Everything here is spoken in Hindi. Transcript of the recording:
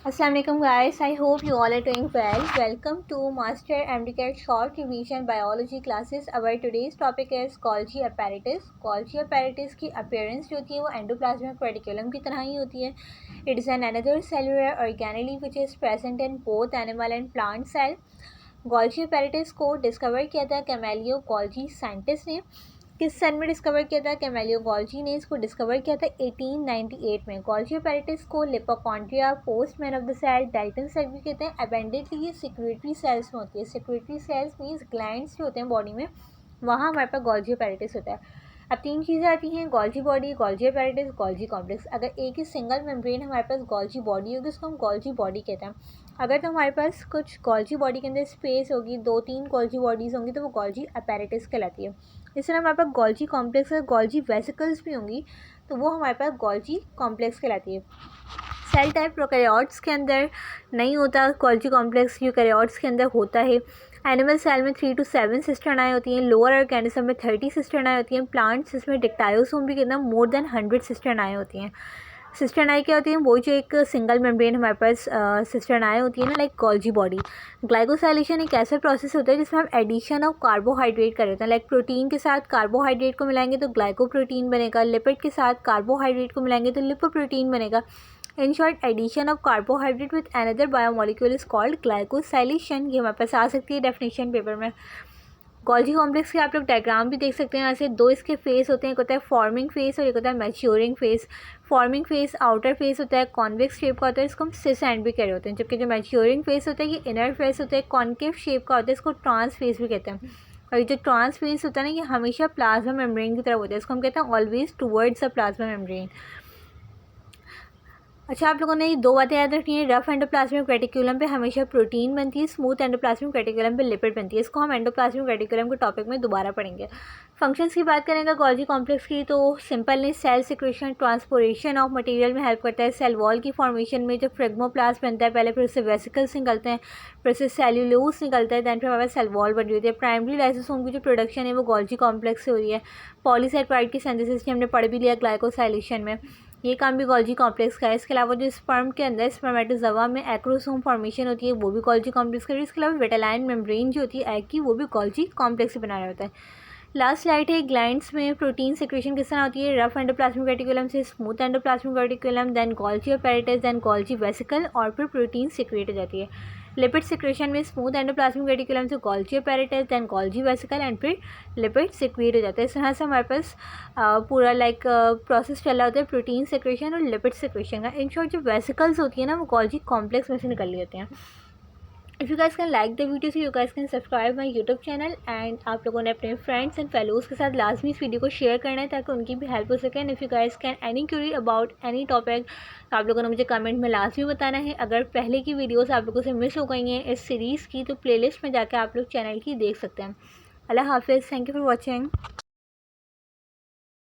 Assalamualaikum guys, I hope you all are doing well. Welcome to Master MDCAT Short Revision Biology classes. Our today's topic is Golgi apparatus. Golgi apparatus की appearance जो होती है वो endoplasmic reticulum की तरह ही होती है. It is an another cellular organelle which is present in both animal and plant cell. Golgi apparatus को डिस्कवर किया था कैमेलियो गोल्जी साइंटिस्ट ने. किस सन में डिस्कवर किया था? कैमेलियो गोल्जी ने इसको डिस्कवर किया था 1898 में. गोल्जी apparatus को lipochondria, postman of the cell, Dalton cell भी कहते हैं. अबेंडेंटली ये सिक्रेटरी सेल्स में होती है. सिक्रेटरी सेल्स मीन्स ग्लैंड्स जो होते हैं बॉडी में, वहाँ हमारे पास गोल्जी apparatus होता है. अब तीन चीज़ें आती हैं, Golgi body, Golgi apparatus, Golgi complex. अगर एक ही सिंगल मेम्ब्रेन हमारे पास गोल्जी बॉडी होगी उसको हम गोल्जी बॉडी कहते हैं. अगर तो हमारे पास कुछ गोल्जी बॉडी के अंदर स्पेस होगी, 2-3 गोल्जी बॉडीज़ होंगी, तो वो गोल्जी apparatus कहलाती है. इस तरह हमारे पास गोल्जी कॉम्प्लेक्स और गोल्जी वेसिकल्स भी होंगी, तो वो हमारे पास गोल्जी कॉम्प्लेक्स कहलाती है. सेल टाइप प्रोकैरियोट्स के अंदर नहीं होता गोल्जी कॉम्प्लेक्स, यूकैरियोट्स के अंदर होता है. एनिमल सेल में 3 to 7 सिस्टर्नाए होती हैं. लोअर ऑर्गेनिज्म में 30 सिस्टर्नाए होती हैं. प्लांट्स जिसमें डिक्टायोसोम भी कितना मोर देन 100 सिस्टर्नाए होती हैं. सिस्टर्नाए क्या होती हैं? वो जो एक सिंगल मेम्ब्रेन हमारे पास सिस्टर्नाए होती है ना, लाइक गोल्जी बॉडी. ग्लाइकोसाइलेशन एक ऐसा प्रोसेस होता है जिसमें हम एडिशन ऑफ कार्बोहाइड्रेट कर देते हैं. लाइक प्रोटीन के साथ कार्बोहाइड्रेट को मिलाएंगे तो ग्लाइकोप्रोटीन बनेगा. लिपिड के साथ कार्बोहाइड्रेट को मिलाएंगे तो लिपोप्रोटीन बनेगा. In short, addition of carbohydrate with another biomolecule is called glycosylation. ये हमारे पास आ सकती है डेफिनेशन पेपर में. गोल्जी कॉम्प्लेक्स के आप लोग डायग्राम भी देख सकते हैं. ऐसे दो इसके फेस होते हैं, एक होता है फॉर्मिंग फेस और एक होता है maturing face. Forming face outer face होता है, कॉन्वेक्स शेप का होता है, इसको हम सिस एंड भी कह रहे होते हैं. जबकि जो मैच्योरिंग फेस होता है ये इनर फेस होता है, कॉन्केव शेप का होता है, इसको ट्रांस फेस भी कहते हैं. और ये जो ट्रांस फेस होता है ना, ये हमेशा प्लाज्मा मेम्ब्रेन की तरफ होता है. इसको हम कहते हैं always towards a plasma membrane. अच्छा, आप लोगों ने ये दो बातें याद रखनी है. रफ एंडोप्लाज्मिक रेटिकुलम पे हमेशा प्रोटीन बनती है, स्मूथ एंडोप्लाज्मिक रेटिकुलम पे लिपिड बनती है. इसको हम एंडोप्लाज्मिक रेटिकुलम के टॉपिक में दोबारा पढ़ेंगे. फंक्शंस की बात करेंगे गोल्जी कॉम्प्लेक्स की, तो सिंपल ने cell secretion, transportation of material में हेल्प करता है. सेल वॉल की फॉर्मेशन में जो फ्रेगमोप्लास्ट बनता है पहले, फिर उससे वेसिकल्स निकलते हैं, फिर उससे सेल्यूलोज निकलता है, दैन फिर हमारे सेल वॉल बन रही होती है. प्राइमरी लाइसोसोम की जो प्रोडक्शन है वो गोल्जी कॉम्प्लेक्स से हो रही है. पॉलीसेकेराइड की सिंथेसिस हमने पढ़ भी लिया ग्लाइकोसाइलेशन में, ये काम भी गोल्जी कॉम्प्लेक्स का है. इसके अलावा जो स्पर्म के अंदर स्पर्मेटोजोआ में एक्रोसोम फॉर्मेशन होती है वो भी गोल्जी कॉम्प्लेक्स का है. इसके अलावा विटेलाइन मेम्ब्रेन जो होती है एग की, वो भी गोल्जी कॉम्प्लेक्स से बना रहा होता है. लास्ट स्लाइड है. ग्लैंड्स में प्रोटीन सिक्रेशन किस तरह होती है? रफ एंडोप्लाज्मिक रेटिकुलम से smooth endoplasmic reticulum, then Golgi apparatus, then Golgi vesicle, और फिर प्रोटीन सिक्रेट हो जाती है. लिपिड सिक्रेशन में स्मूथ एंडोप्लाज्मिक रेटिकुलम से Golgi apparatus, then Golgi vesicle, and फिर लिपिड सिक्रेट हो जाता है. इस तरह से हमारे पास पूरा लाइक प्रोसेस चल रहा होता है प्रोटीन सिक्रेशन और लिपिड सिक्रेशन का. इन शॉर्ट जो वेसिकल्स होती है ना, वो गोल्जी कॉम्प्लेक्स में से निकल जाते हैं. If you guys can like the video, you guys can subscribe my YouTube channel. And आप लोगों ने अपने फ्रेंड्स एंड फेलोज़ के साथ लाजमी इस वीडियो को शेयर करना है ताकि उनकी भी हेल्प हो सके. And if you guys can any Curie about any topic, तो आप लोगों ने मुझे कमेंट में लाजमी बताना है. अगर पहले की वीडियोस आप लोगों से मिस हो गई हैं इस सीरीज़ की, तो प्लेलिस्ट में जाकर आप लोग चैनल की देख सकते हैं. अल्लाह हाफिज़. Thank you for watching.